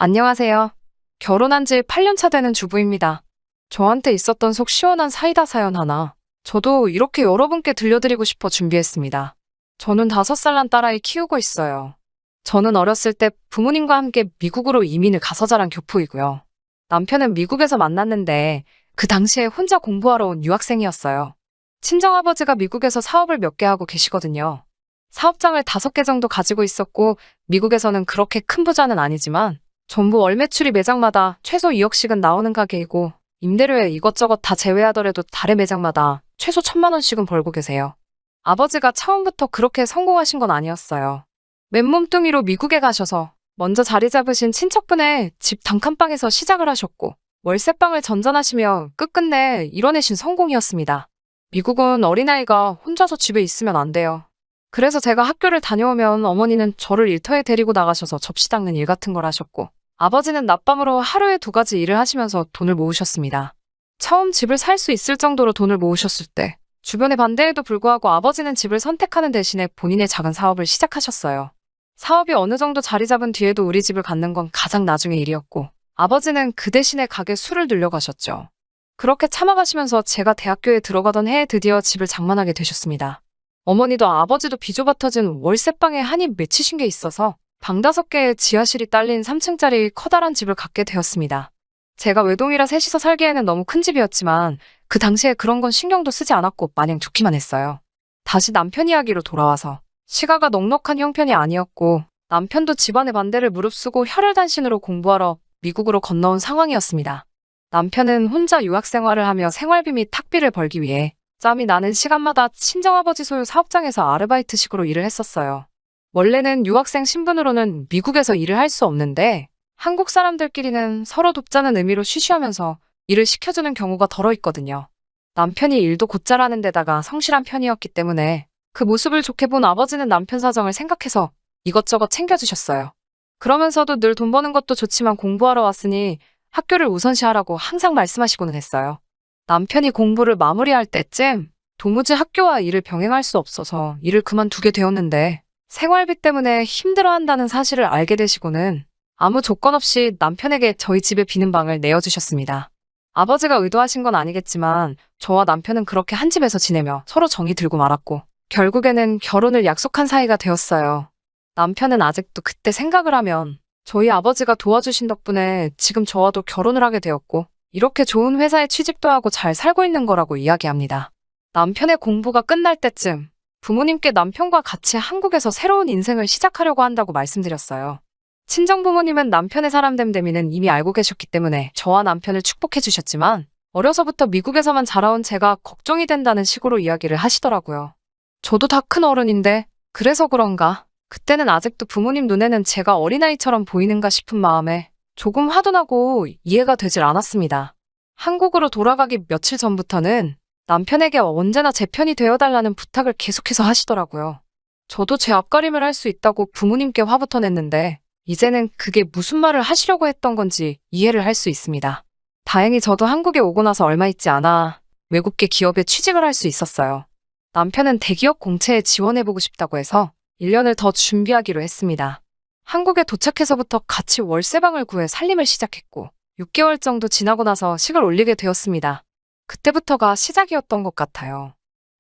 안녕하세요. 결혼한 지 8년 차 되는 주부입니다. 저한테 있었던 속 시원한 사이다 사연 하나, 저도 이렇게 여러분께 들려드리고 싶어 준비했습니다. 저는 5살 난 딸아이 키우고 있어요. 저는 어렸을 때 부모님과 함께 미국으로 이민을 가서 자란 교포이고요. 남편은 미국에서 만났는데 그 당시에 혼자 공부하러 온 유학생이었어요. 친정아버지가 미국에서 사업을 몇 개 하고 계시거든요. 사업장을 5개 정도 가지고 있었고 미국에서는 그렇게 큰 부자는 아니지만 전부 월 매출이 매장마다 최소 2억씩은 나오는 가게이고 임대료에 이것저것 다 제외하더라도 달에 매장마다 최소 1,000만 원씩은 벌고 계세요. 아버지가 처음부터 그렇게 성공하신 건 아니었어요. 맨몸뚱이로 미국에 가셔서 먼저 자리 잡으신 친척분의 집 단칸방에서 시작을 하셨고 월세방을 전전하시며 끝끝내 이뤄내신 성공이었습니다. 미국은 어린아이가 혼자서 집에 있으면 안 돼요. 그래서 제가 학교를 다녀오면 어머니는 저를 일터에 데리고 나가셔서 접시 닦는 일 같은 걸 하셨고 아버지는 낮밤으로 하루에 2가지 일을 하시면서 돈을 모으셨습니다. 처음 집을 살 수 있을 정도로 돈을 모으셨을 때 주변의 반대에도 불구하고 아버지는 집을 선택하는 대신에 본인의 작은 사업을 시작하셨어요. 사업이 어느 정도 자리 잡은 뒤에도 우리 집을 갖는 건 가장 나중의 일이었고 아버지는 그 대신에 가게 수를 늘려가셨죠. 그렇게 참아가시면서 제가 대학교에 들어가던 해에 드디어 집을 장만하게 되셨습니다. 어머니도 아버지도 비좁아 터진 월세방에 한이 맺히신 게 있어서 방 5개에 지하실이 딸린 3층짜리 커다란 집을 갖게 되었습니다. 제가 외동이라 셋이서 살기에는 너무 큰 집이었지만 그 당시에 그런 건 신경도 쓰지 않았고 마냥 좋기만 했어요. 다시 남편 이야기로 돌아와서 시가가 넉넉한 형편이 아니었고 남편도 집안의 반대를 무릅쓰고 혈혈단신으로 공부하러 미국으로 건너온 상황이었습니다. 남편은 혼자 유학 생활을 하며 생활비 및 학비를 벌기 위해 짬이 나는 시간마다 친정아버지 소유 사업장에서 아르바이트식으로 일을 했었어요. 원래는 유학생 신분으로는 미국에서 일을 할 수 없는데 한국 사람들끼리는 서로 돕자는 의미로 쉬쉬하면서 일을 시켜주는 경우가 덜어 있거든요. 남편이 일도 곧잘 하는 데다가 성실한 편이었기 때문에 그 모습을 좋게 본 아버지는 남편 사정을 생각해서 이것저것 챙겨주셨어요. 그러면서도 늘 돈 버는 것도 좋지만 공부하러 왔으니 학교를 우선시하라고 항상 말씀하시고는 했어요. 남편이 공부를 마무리할 때쯤 도무지 학교와 일을 병행할 수 없어서 일을 그만두게 되었는데 생활비 때문에 힘들어한다는 사실을 알게 되시고는 아무 조건 없이 남편에게 저희 집에 비는 방을 내어주셨습니다. 아버지가 의도하신 건 아니겠지만 저와 남편은 그렇게 한 집에서 지내며 서로 정이 들고 말았고 결국에는 결혼을 약속한 사이가 되었어요. 남편은 아직도 그때 생각을 하면 저희 아버지가 도와주신 덕분에 지금 저와도 결혼을 하게 되었고 이렇게 좋은 회사에 취직도 하고 잘 살고 있는 거라고 이야기합니다. 남편의 공부가 끝날 때쯤 부모님께 남편과 같이 한국에서 새로운 인생을 시작하려고 한다고 말씀드렸어요. 친정부모님은 남편의 사람됨됨이는 이미 알고 계셨기 때문에 저와 남편을 축복해 주셨지만 어려서부터 미국에서만 자라온 제가 걱정이 된다는 식으로 이야기를 하시더라고요. 저도 다 큰 어른인데 그래서 그런가 그때는 아직도 부모님 눈에는 제가 어린아이처럼 보이는가 싶은 마음에 조금 화도 나고 이해가 되질 않았습니다. 한국으로 돌아가기 며칠 전부터는 남편에게 언제나 제 편이 되어달라는 부탁을 계속해서 하시더라고요. 저도 제 앞가림을 할 수 있다고 부모님께 화부터 냈는데 이제는 그게 무슨 말을 하시려고 했던 건지 이해를 할 수 있습니다. 다행히 저도 한국에 오고 나서 얼마 있지 않아 외국계 기업에 취직을 할 수 있었어요. 남편은 대기업 공채에 지원해보고 싶다고 해서 1년을 더 준비하기로 했습니다. 한국에 도착해서부터 같이 월세방을 구해 살림을 시작했고 6개월 정도 지나고 나서 식을 올리게 되었습니다. 그때부터가 시작이었던 것 같아요.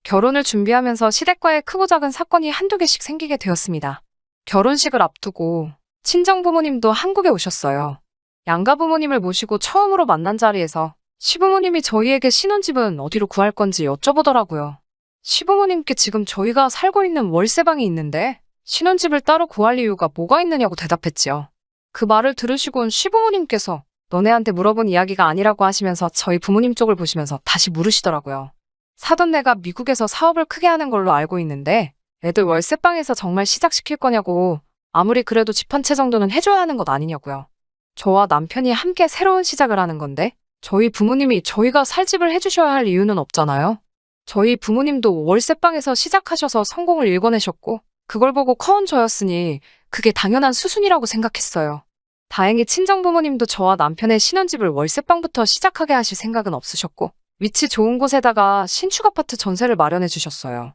결혼을 준비하면서 시댁과의 크고 작은 사건이 한두 개씩 생기게 되었습니다. 결혼식을 앞두고 친정부모님도 한국에 오셨어요. 양가 부모님을 모시고 처음으로 만난 자리에서 시부모님이 저희에게 신혼집은 어디로 구할 건지 여쭤보더라고요. 시부모님께 지금 저희가 살고 있는 월세방이 있는데 신혼집을 따로 구할 이유가 뭐가 있느냐고 대답했지요. 그 말을 들으시곤 시부모님께서 너네한테 물어본 이야기가 아니라고 하시면서 저희 부모님 쪽을 보시면서 다시 물으시더라고요. 사돈네가 미국에서 사업을 크게 하는 걸로 알고 있는데 애들 월세방에서 정말 시작시킬 거냐고 아무리 그래도 집 한 채 정도는 해줘야 하는 것 아니냐고요. 저와 남편이 함께 새로운 시작을 하는 건데 저희 부모님이 저희가 살 집을 해주셔야 할 이유는 없잖아요. 저희 부모님도 월세방에서 시작하셔서 성공을 일궈내셨고 그걸 보고 커온 저였으니 그게 당연한 수순이라고 생각했어요. 다행히 친정부모님도 저와 남편의 신혼집을 월세방부터 시작하게 하실 생각은 없으셨고 위치 좋은 곳에다가 신축 아파트 전세를 마련해 주셨어요.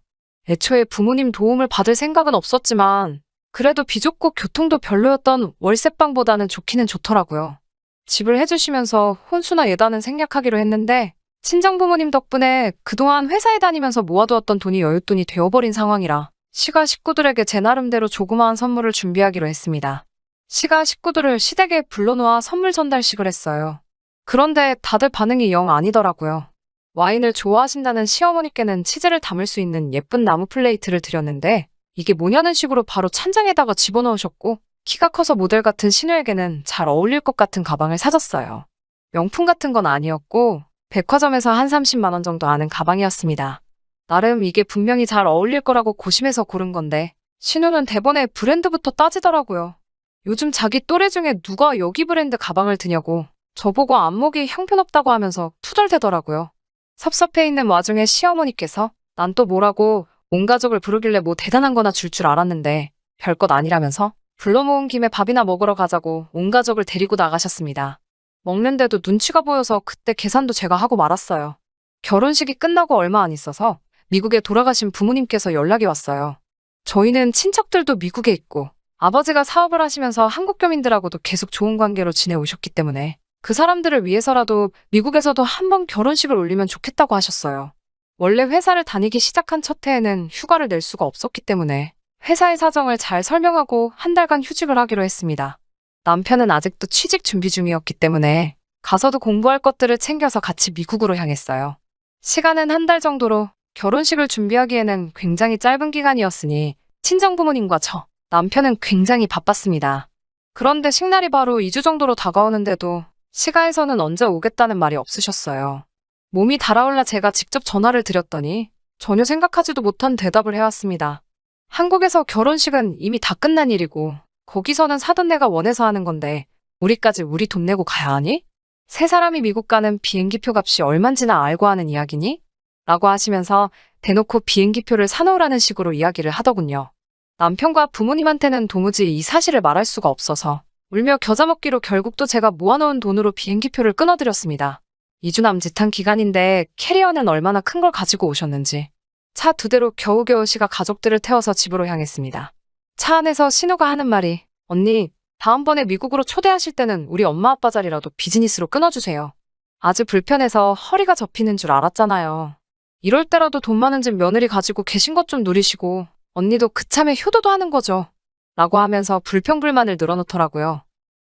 애초에 부모님 도움을 받을 생각은 없었지만 그래도 비좁고 교통도 별로였던 월세방보다는 좋기는 좋더라고요. 집을 해주시면서 혼수나 예단은 생략하기로 했는데 친정부모님 덕분에 그동안 회사에 다니면서 모아두었던 돈이 여윳돈이 되어버린 상황이라 시가 식구들에게 제 나름대로 조그마한 선물을 준비하기로 했습니다. 시가 식구들을 시댁에 불러놓아 선물 전달식을 했어요. 그런데 다들 반응이 영 아니더라고요. 와인을 좋아하신다는 시어머니께는 치즈를 담을 수 있는 예쁜 나무 플레이트를 드렸는데 이게 뭐냐는 식으로 바로 찬장에다가 집어넣으셨고 키가 커서 모델 같은 신우에게는 잘 어울릴 것 같은 가방을 사줬어요. 명품 같은 건 아니었고 백화점에서 한 30만 원 정도 하는 가방이었습니다. 나름 이게 분명히 잘 어울릴 거라고 고심해서 고른 건데 신우는 대번에 브랜드부터 따지더라고요. 요즘 자기 또래 중에 누가 여기 브랜드 가방을 드냐고 저보고 안목이 형편없다고 하면서 투덜대더라고요. 섭섭해 있는 와중에 시어머니께서 난 또 뭐라고 온 가족을 부르길래 뭐 대단한 거나 줄 알았는데 별것 아니라면서 불러 모은 김에 밥이나 먹으러 가자고 온 가족을 데리고 나가셨습니다. 먹는데도 눈치가 보여서 그때 계산도 제가 하고 말았어요. 결혼식이 끝나고 얼마 안 있어서 미국에 돌아가신 부모님께서 연락이 왔어요. 저희는 친척들도 미국에 있고 아버지가 사업을 하시면서 한국 교민들하고도 계속 좋은 관계로 지내오셨기 때문에 그 사람들을 위해서라도 미국에서도 한번 결혼식을 올리면 좋겠다고 하셨어요. 원래 회사를 다니기 시작한 첫 해에는 휴가를 낼 수가 없었기 때문에 회사의 사정을 잘 설명하고 한 달간 휴직을 하기로 했습니다. 남편은 아직도 취직 준비 중이었기 때문에 가서도 공부할 것들을 챙겨서 같이 미국으로 향했어요. 시간은 한 달 정도로 결혼식을 준비하기에는 굉장히 짧은 기간이었으니 친정부모님과 저, 남편은 굉장히 바빴습니다. 그런데 식날이 바로 2주 정도로 다가오는데도 시가에서는 언제 오겠다는 말이 없으셨어요. 몸이 달아올라 제가 직접 전화를 드렸더니 전혀 생각하지도 못한 대답을 해왔습니다. 한국에서 결혼식은 이미 다 끝난 일이고 거기서는 사돈네가 원해서 하는 건데 우리까지 우리 돈 내고 가야 하니? 세 사람이 미국 가는 비행기표 값이 얼만지나 알고 하는 이야기니? 라고 하시면서 대놓고 비행기표를 사놓으라는 식으로 이야기를 하더군요. 남편과 부모님한테는 도무지 이 사실을 말할 수가 없어서 울며 겨자 먹기로 결국 또 제가 모아놓은 돈으로 비행기표를 끊어드렸습니다. 2주 남짓한 기간인데 캐리어는 얼마나 큰 걸 가지고 오셨는지 차 2대로 겨우겨우 시가 가족들을 태워서 집으로 향했습니다. 차 안에서 신우가 하는 말이 언니, 다음번에 미국으로 초대하실 때는 우리 엄마 아빠 자리라도 비즈니스로 끊어주세요. 아주 불편해서 허리가 접히는 줄 알았잖아요. 이럴 때라도 돈 많은 집 며느리 가지고 계신 것 좀 누리시고 언니도 그참에 효도도 하는 거죠. 라고 하면서 불평불만을 늘어놓더라고요.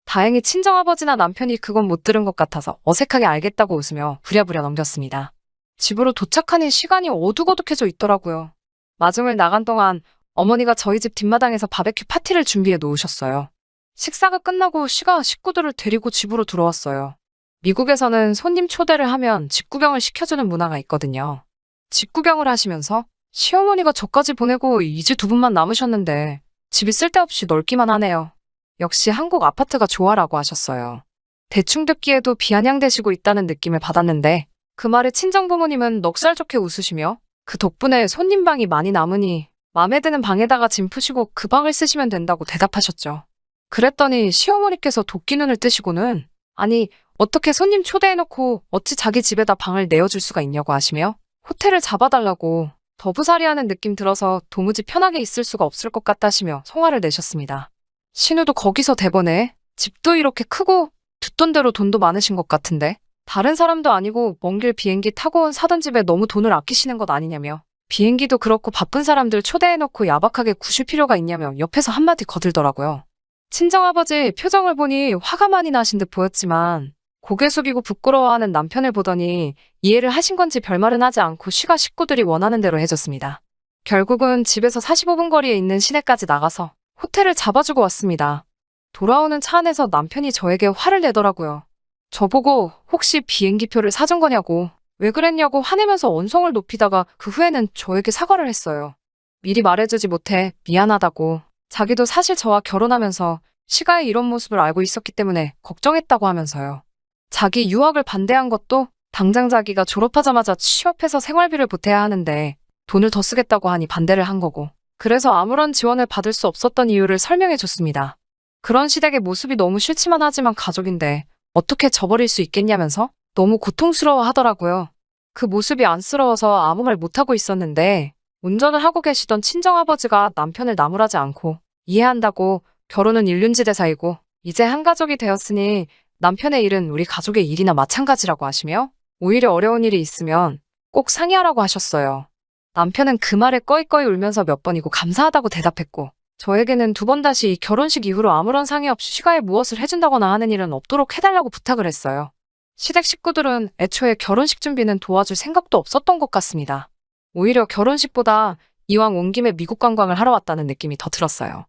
다행히 친정아버지나 남편이 그건 못 들은 것 같아서 어색하게 알겠다고 웃으며 부랴부랴 넘겼습니다. 집으로 도착하니 시간이 어둑어둑해져 있더라고요. 마중을 나간 동안 어머니가 저희 집 뒷마당에서 바베큐 파티를 준비해 놓으셨어요. 식사가 끝나고 시가 식구들을 데리고 집으로 들어왔어요. 미국에서는 손님 초대를 하면 직구경을 시켜주는 문화가 있거든요. 직구경을 하시면서 시어머니가 저까지 보내고 이제 2분만 남으셨는데 집이 쓸데없이 넓기만 하네요. 역시 한국 아파트가 좋아라고 하셨어요. 대충 듣기에도 비아냥대시고 있다는 느낌을 받았는데 그 말에 친정부모님은 넉살 좋게 웃으시며 그 덕분에 손님방이 많이 남으니 맘에 드는 방에다가 짐 푸시고 그 방을 쓰시면 된다고 대답하셨죠. 그랬더니 시어머니께서 도끼눈을 뜨시고는 아니 어떻게 손님 초대해놓고 어찌 자기 집에다 방을 내어줄 수가 있냐고 하시며 호텔을 잡아달라고 더부살이하는 느낌 들어서 도무지 편하게 있을 수가 없을 것 같다시며 성화를 내셨습니다. 신우도 거기서 대번에 집도 이렇게 크고 듣던 대로 돈도 많으신 것 같은데 다른 사람도 아니고 먼 길 비행기 타고 온 사돈 집에 너무 돈을 아끼시는 것 아니냐며 비행기도 그렇고 바쁜 사람들 초대해놓고 야박하게 구실 필요가 있냐며 옆에서 한마디 거들더라고요. 친정아버지 표정을 보니 화가 많이 나신 듯 보였지만 고개 숙이고 부끄러워하는 남편을 보더니 이해를 하신 건지 별말은 하지 않고 시가 식구들이 원하는 대로 해줬습니다. 결국은 집에서 45분 거리에 있는 시내까지 나가서 호텔을 잡아주고 왔습니다. 돌아오는 차 안에서 남편이 저에게 화를 내더라고요. 저보고 혹시 비행기표를 사준 거냐고 왜 그랬냐고 화내면서 언성을 높이다가 그 후에는 저에게 사과를 했어요. 미리 말해주지 못해 미안하다고 자기도 사실 저와 결혼하면서 시가의 이런 모습을 알고 있었기 때문에 걱정했다고 하면서요. 자기 유학을 반대한 것도 당장 자기가 졸업하자마자 취업해서 생활비를 보태야 하는데 돈을 더 쓰겠다고 하니 반대를 한 거고 그래서 아무런 지원을 받을 수 없었던 이유를 설명해 줬습니다. 그런 시댁의 모습이 너무 싫지만 하지만 가족인데 어떻게 저버릴 수 있겠냐면서 너무 고통스러워 하더라고요. 그 모습이 안쓰러워서 아무 말 못하고 있었는데 운전을 하고 계시던 친정아버지가 남편을 나무라지 않고 이해한다고. 결혼은 일륜지대 사이고 이제 한 가족이 되었으니 남편의 일은 우리 가족의 일이나 마찬가지라고 하시며 오히려 어려운 일이 있으면 꼭 상의하라고 하셨어요. 남편은 그 말에 꺼이꺼이 울면서 몇 번이고 감사하다고 대답했고 저에게는 두 번 다시 결혼식 이후로 아무런 상의 없이 시가에 무엇을 해준다거나 하는 일은 없도록 해달라고 부탁을 했어요. 시댁 식구들은 애초에 결혼식 준비는 도와줄 생각도 없었던 것 같습니다. 오히려 결혼식보다 이왕 온 김에 미국 관광을 하러 왔다는 느낌이 더 들었어요.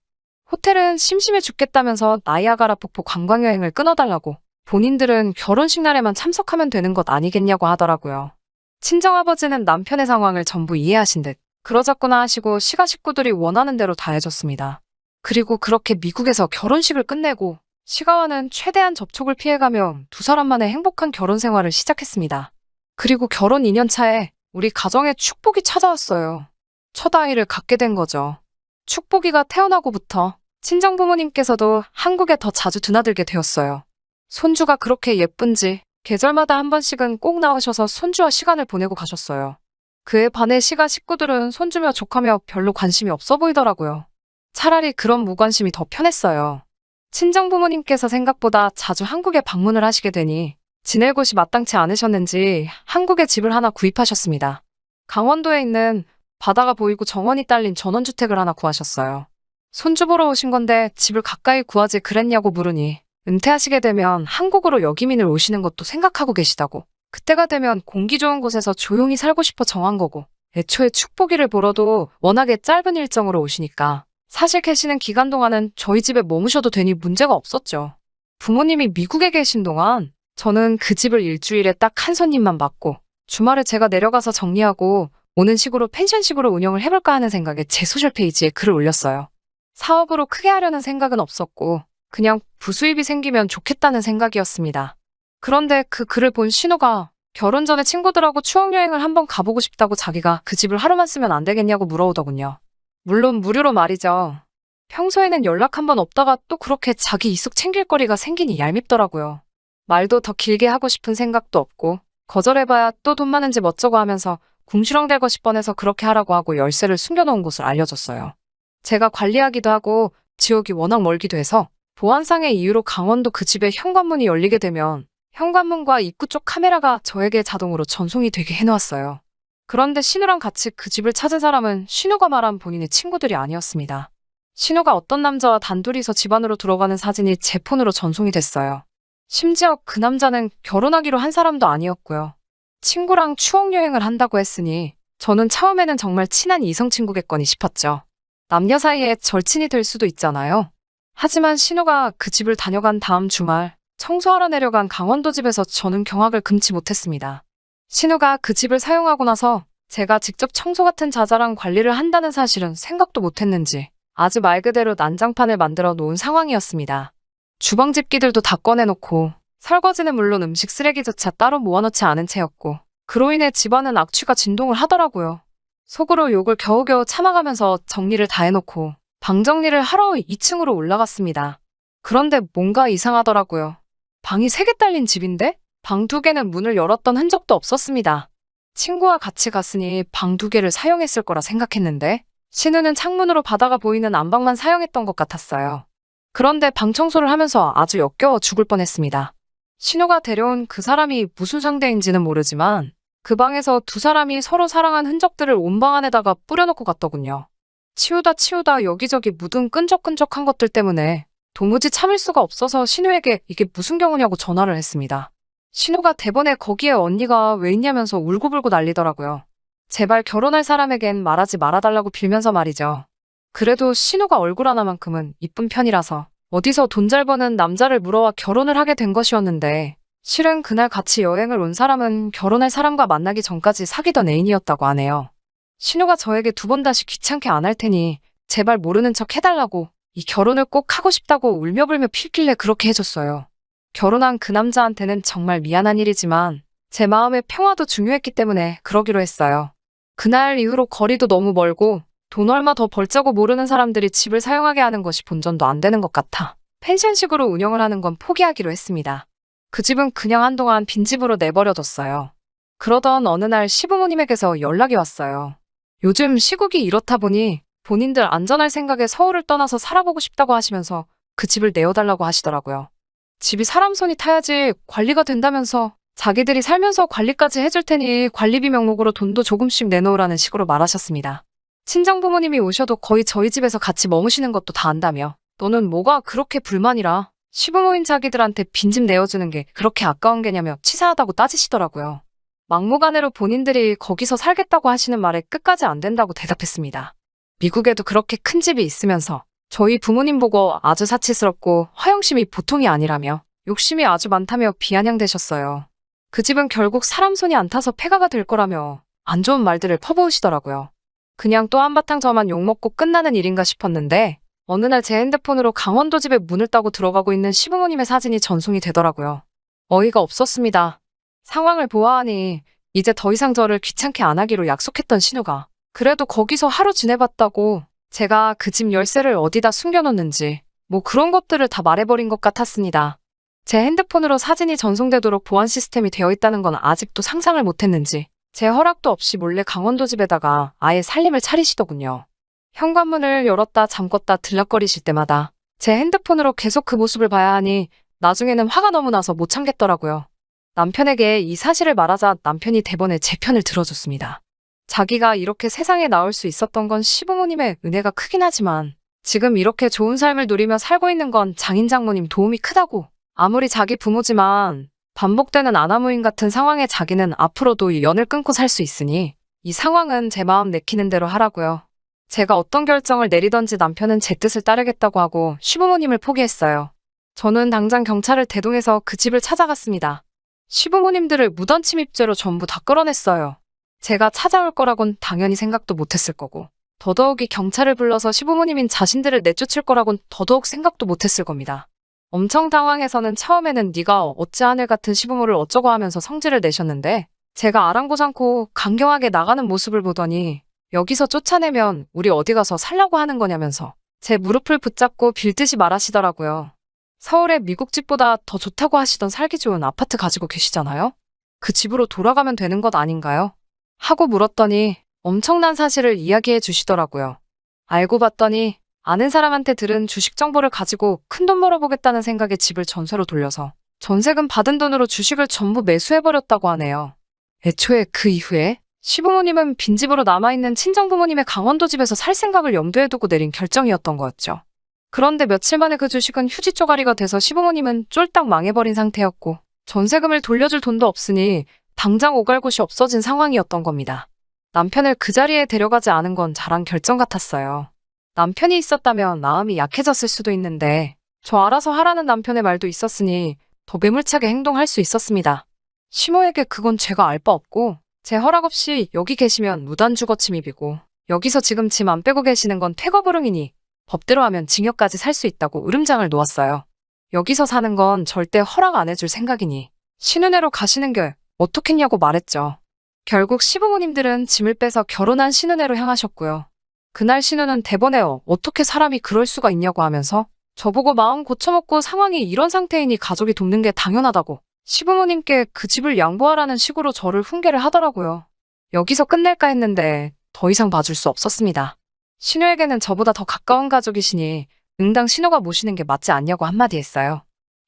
호텔은 심심해 죽겠다면서 나이아가라 폭포 관광여행을 끊어달라고, 본인들은 결혼식 날에만 참석하면 되는 것 아니겠냐고 하더라고요. 친정아버지는 남편의 상황을 전부 이해하신 듯 그러자꾸나 하시고 시가 식구들이 원하는 대로 다 해줬습니다. 그리고 그렇게 미국에서 결혼식을 끝내고 시가와는 최대한 접촉을 피해가며 두 사람만의 행복한 결혼 생활을 시작했습니다. 그리고 결혼 2년 차에 우리 가정에 축복이 찾아왔어요. 첫 아이를 갖게 된 거죠. 축복이가 태어나고부터 친정 부모님께서도 한국에 더 자주 드나들게 되었어요. 손주가 그렇게 예쁜지 계절마다 한 번씩은 꼭 나오셔서 손주와 시간을 보내고 가셨어요. 그에 반해 시가 식구들은 손주며 조카며 별로 관심이 없어 보이더라고요. 차라리 그런 무관심이 더 편했어요. 친정 부모님께서 생각보다 자주 한국에 방문을 하시게 되니 지낼 곳이 마땅치 않으셨는지 한국에 집을 하나 구입하셨습니다. 강원도에 있는 바다가 보이고 정원이 딸린 전원주택을 하나 구하셨어요. 손주 보러 오신 건데 집을 가까이 구하지 그랬냐고 물으니 은퇴하시게 되면 한국으로 여기민을 오시는 것도 생각하고 계시다고, 그때가 되면 공기 좋은 곳에서 조용히 살고 싶어 정한 거고, 애초에 축복이를 보러도 워낙에 짧은 일정으로 오시니까 사실 계시는 기간 동안은 저희 집에 머무셔도 되니 문제가 없었죠. 부모님이 미국에 계신 동안 저는 그 집을 일주일에 딱 한 손님만 받고 주말에 제가 내려가서 정리하고 오는 식으로 펜션식으로 운영을 해볼까 하는 생각에 제 소셜페이지에 글을 올렸어요. 사업으로 크게 하려는 생각은 없었고 그냥 부수입이 생기면 좋겠다는 생각이었습니다. 그런데 그 글을 본 신우가 결혼 전에 친구들하고 추억여행을 한번 가보고 싶다고 자기가 그 집을 하루만 쓰면 안 되겠냐고 물어오더군요. 물론 무료로 말이죠. 평소에는 연락 한번 없다가 또 그렇게 자기 이숙 챙길 거리가 생기니 얄밉더라고요. 말도 더 길게 하고 싶은 생각도 없고 거절해봐야 또 돈 많은 집 어쩌고 하면서 궁시렁댈 것이 뻔해서 그렇게 하라고 하고 열쇠를 숨겨놓은 곳을 알려줬어요. 제가 관리하기도 하고 지역이 워낙 멀기도 해서 보안상의 이유로 강원도 그 집에 현관문이 열리게 되면 현관문과 입구 쪽 카메라가 저에게 자동으로 전송이 되게 해놓았어요. 그런데 신우랑 같이 그 집을 찾은 사람은 신우가 말한 본인의 친구들이 아니었습니다. 신우가 어떤 남자와 단둘이서 집 안으로 들어가는 사진이 제 폰으로 전송이 됐어요. 심지어 그 남자는 결혼하기로 한 사람도 아니었고요. 친구랑 추억여행을 한다고 했으니 저는 처음에는 정말 친한 이성 친구겠거니 싶었죠. 남녀 사이에 절친이 될 수도 있잖아요. 하지만 신우가 그 집을 다녀간 다음 주말 청소하러 내려간 강원도 집에서 저는 경악을 금치 못했습니다. 신우가 그 집을 사용하고 나서 제가 직접 청소 같은 자잘한 관리를 한다는 사실은 생각도 못했는지 아주 말 그대로 난장판을 만들어 놓은 상황이었습니다. 주방 집기들도 다 꺼내놓고 설거지는 물론 음식 쓰레기조차 따로 모아놓지 않은 채였고 그로 인해 집안은 악취가 진동을 하더라고요. 속으로 욕을 겨우겨우 참아가면서 정리를 다 해놓고 방 정리를 하러 2층으로 올라갔습니다. 그런데 뭔가 이상하더라고요. 방이 3개 딸린 집인데 방 2개는 문을 열었던 흔적도 없었습니다. 친구와 같이 갔으니 방 2개를 사용했을 거라 생각했는데 신우는 창문으로 바다가 보이는 안방만 사용했던 것 같았어요. 그런데 방 청소를 하면서 아주 역겨워 죽을 뻔했습니다. 신우가 데려온 그 사람이 무슨 상대인지는 모르지만 그 방에서 두 사람이 서로 사랑한 흔적들을 온 방 안에다가 뿌려놓고 갔더군요. 치우다 여기저기 묻은 끈적끈적한 것들 때문에 도무지 참을 수가 없어서 신우에게 이게 무슨 경우냐고 전화를 했습니다. 신우가 대번에 거기에 언니가 왜 있냐면서 울고불고 난리더라고요. 제발 결혼할 사람에겐 말하지 말아달라고 빌면서 말이죠. 그래도 신우가 얼굴 하나만큼은 이쁜 편이라서 어디서 돈 잘 버는 남자를 물어와 결혼을 하게 된 것이었는데 실은 그날 같이 여행을 온 사람은 결혼할 사람과 만나기 전까지 사귀던 애인이었다고 하네요. 신우가 저에게 2번 다시 귀찮게 안 할 테니 제발 모르는 척 해달라고 이 결혼을 꼭 하고 싶다고 울며불며 필길래 그렇게 해줬어요. 결혼한 그 남자한테는 정말 미안한 일이지만 제 마음의 평화도 중요했기 때문에 그러기로 했어요. 그날 이후로 거리도 너무 멀고 돈 얼마 더 벌자고 모르는 사람들이 집을 사용하게 하는 것이 본전도 안 되는 것 같아 펜션식으로 운영을 하는 건 포기하기로 했습니다. 그 집은 그냥 한동안 빈집으로 내버려뒀어요. 그러던 어느 날 시부모님에게서 연락이 왔어요. 요즘 시국이 이렇다 보니 본인들 안전할 생각에 서울을 떠나서 살아보고 싶다고 하시면서 그 집을 내어달라고 하시더라고요. 집이 사람 손이 타야지 관리가 된다면서 자기들이 살면서 관리까지 해줄 테니 관리비 명목으로 돈도 조금씩 내놓으라는 식으로 말하셨습니다. 친정부모님이 오셔도 거의 저희 집에서 같이 머무시는 것도 다 안다며 너는 뭐가 그렇게 불만이라 시부모인 자기들한테 빈집 내어주는 게 그렇게 아까운 게냐며 치사하다고 따지시더라고요. 막무가내로 본인들이 거기서 살겠다고 하시는 말에 끝까지 안 된다고 대답했습니다. 미국에도 그렇게 큰 집이 있으면서 저희 부모님 보고 아주 사치스럽고 허영심이 보통이 아니라며 욕심이 아주 많다며 비아냥대셨어요. 그 집은 결국 사람 손이 안 타서 폐가가 될 거라며 안 좋은 말들을 퍼부으시더라고요. 그냥 또 한바탕 저만 욕먹고 끝나는 일인가 싶었는데 어느 날 제 핸드폰으로 강원도 집에 문을 따고 들어가고 있는 시부모님의 사진이 전송이 되더라고요. 어이가 없었습니다. 상황을 보아하니 이제 더 이상 저를 귀찮게 안 하기로 약속했던 신우가 그래도 거기서 하루 지내봤다고 제가 그 집 열쇠를 어디다 숨겨놓는지 뭐 그런 것들을 다 말해버린 것 같았습니다. 제 핸드폰으로 사진이 전송되도록 보안 시스템이 되어 있다는 건 아직도 상상을 못했는지 제 허락도 없이 몰래 강원도 집에다가 아예 살림을 차리시더군요. 현관문을 열었다 잠궜다 들락거리실 때마다 제 핸드폰으로 계속 그 모습을 봐야 하니 나중에는 화가 너무 나서 못 참겠더라고요. 남편에게 이 사실을 말하자 남편이 대번에 제 편을 들어줬습니다. 자기가 이렇게 세상에 나올 수 있었던 건 시부모님의 은혜가 크긴 하지만 지금 이렇게 좋은 삶을 누리며 살고 있는 건 장인 장모님 도움이 크다고. 아무리 자기 부모지만 반복되는 아나무인 같은 상황에 자기는 앞으로도 연을 끊고 살 수 있으니 이 상황은 제 마음 내키는 대로 하라고요. 제가 어떤 결정을 내리던지 남편은 제 뜻을 따르겠다고 하고 시부모님을 포기했어요. 저는 당장 경찰을 대동해서 그 집을 찾아갔습니다. 시부모님들을 무단 침입죄로 전부 다 끌어냈어요. 제가 찾아올 거라곤 당연히 생각도 못했을 거고 더더욱이 경찰을 불러서 시부모님인 자신들을 내쫓을 거라곤 더더욱 생각도 못했을 겁니다. 엄청 당황해서는 처음에는 네가 어찌 아들 같은 시부모를 어쩌고 하면서 성질을 내셨는데 제가 아랑곳않고 강경하게 나가는 모습을 보더니 여기서 쫓아내면 우리 어디 가서 살라고 하는 거냐면서 제 무릎을 붙잡고 빌듯이 말하시더라고요. 서울의 미국 집보다 더 좋다고 하시던 살기 좋은 아파트 가지고 계시잖아요? 그 집으로 돌아가면 되는 것 아닌가요? 하고 물었더니 엄청난 사실을 이야기해 주시더라고요. 알고 봤더니 아는 사람한테 들은 주식 정보를 가지고 큰돈 벌어보겠다는 생각에 집을 전세로 돌려서 전세금 받은 돈으로 주식을 전부 매수해버렸다고 하네요. 애초에 그 이후에 시부모님은 빈집으로 남아있는 친정부모님의 강원도 집에서 살 생각을 염두에 두고 내린 결정이었던 거였죠. 그런데 며칠 만에 그 주식은 휴지 쪼가리가 돼서 시부모님은 쫄딱 망해버린 상태였고 전세금을 돌려줄 돈도 없으니 당장 오갈 곳이 없어진 상황이었던 겁니다. 남편을 그 자리에 데려가지 않은 건 잘한 결정 같았어요. 남편이 있었다면 마음이 약해졌을 수도 있는데 저 알아서 하라는 남편의 말도 있었으니 더 매몰차게 행동할 수 있었습니다. 시모에게 그건 제가 알 바 없고 제 허락 없이 여기 계시면 무단 주거 침입이고 여기서 지금 짐 안 빼고 계시는 건 퇴거불응이니 법대로 하면 징역까지 살 수 있다고 으름장을 놓았어요. 여기서 사는 건 절대 허락 안 해줄 생각이니 신은혜로 가시는 게 어떻겠냐고 말했죠. 결국 시부모님들은 짐을 빼서 결혼한 신은혜로 향하셨고요. 그날 신우는 대번에 어떻게 사람이 그럴 수가 있냐고 하면서 저보고 마음 고쳐먹고 상황이 이런 상태이니 가족이 돕는 게 당연하다고 시부모님께 그 집을 양보하라는 식으로 저를 훈계를 하더라고요. 여기서 끝낼까 했는데 더 이상 봐줄 수 없었습니다. 신우에게는 저보다 더 가까운 가족이시니 응당 신우가 모시는 게 맞지 않냐고 한마디 했어요.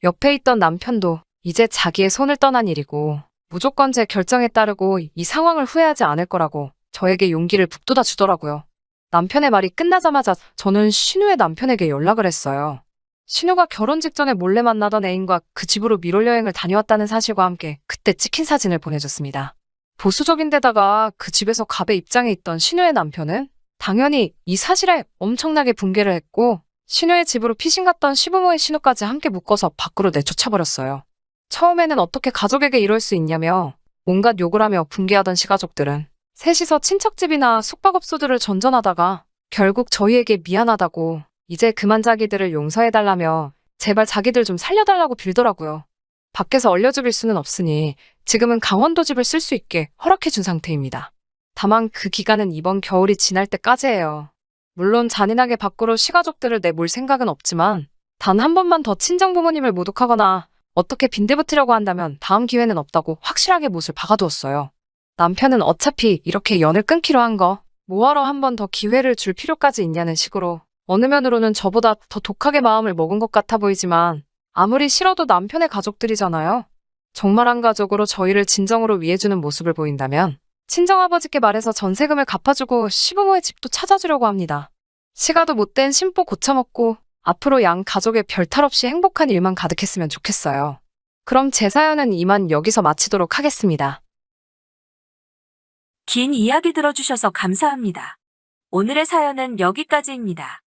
옆에 있던 남편도 이제 자기의 손을 떠난 일이고 무조건 제 결정에 따르고 이 상황을 후회하지 않을 거라고 저에게 용기를 북돋아 주더라고요. 남편의 말이 끝나자마자 저는 신우의 남편에게 연락을 했어요. 신우가 결혼 직전에 몰래 만나던 애인과 그 집으로 밀월여행을 다녀왔다는 사실과 함께 그때 찍힌 사진을 보내줬습니다. 보수적인 데다가 그 집에서 갑의 입장에 있던 신우의 남편은 당연히 이 사실에 엄청나게 붕괴를 했고 신우의 집으로 피신 갔던 시부모의 신우까지 함께 묶어서 밖으로 내쫓아버렸어요. 처음에는 어떻게 가족에게 이럴 수 있냐며 온갖 욕을 하며 붕괴하던 시가족들은 셋이서 친척집이나 숙박업소들을 전전하다가 결국 저희에게 미안하다고 이제 그만 자기들을 용서해달라며 제발 자기들 좀 살려달라고 빌더라고요. 밖에서 얼려죽일 수는 없으니 지금은 강원도 집을 쓸 수 있게 허락해준 상태입니다. 다만 그 기간은 이번 겨울이 지날 때까지예요. 물론 잔인하게 밖으로 시가족들을 내몰 생각은 없지만 단 한 번만 더 친정부모님을 모독하거나 어떻게 빈대붙으려고 한다면 다음 기회는 없다고 확실하게 못을 박아두었어요. 남편은 어차피 이렇게 연을 끊기로 한 거 뭐하러 한 번 더 기회를 줄 필요까지 있냐는 식으로 어느 면으로는 저보다 더 독하게 마음을 먹은 것 같아 보이지만 아무리 싫어도 남편의 가족들이잖아요. 정말 한가족으로 저희를 진정으로 위해주는 모습을 보인다면 친정아버지께 말해서 전세금을 갚아주고 시부모의 집도 찾아주려고 합니다. 시가도 못된 심보 고쳐먹고 앞으로 양 가족의 별탈 없이 행복한 일만 가득했으면 좋겠어요. 그럼 제 사연은 이만 여기서 마치도록 하겠습니다. 긴 이야기 들어주셔서 감사합니다. 오늘의 사연은 여기까지입니다.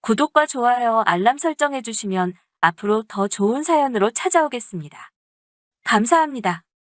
구독과 좋아요, 알람 설정해주시면 앞으로 더 좋은 사연으로 찾아오겠습니다. 감사합니다.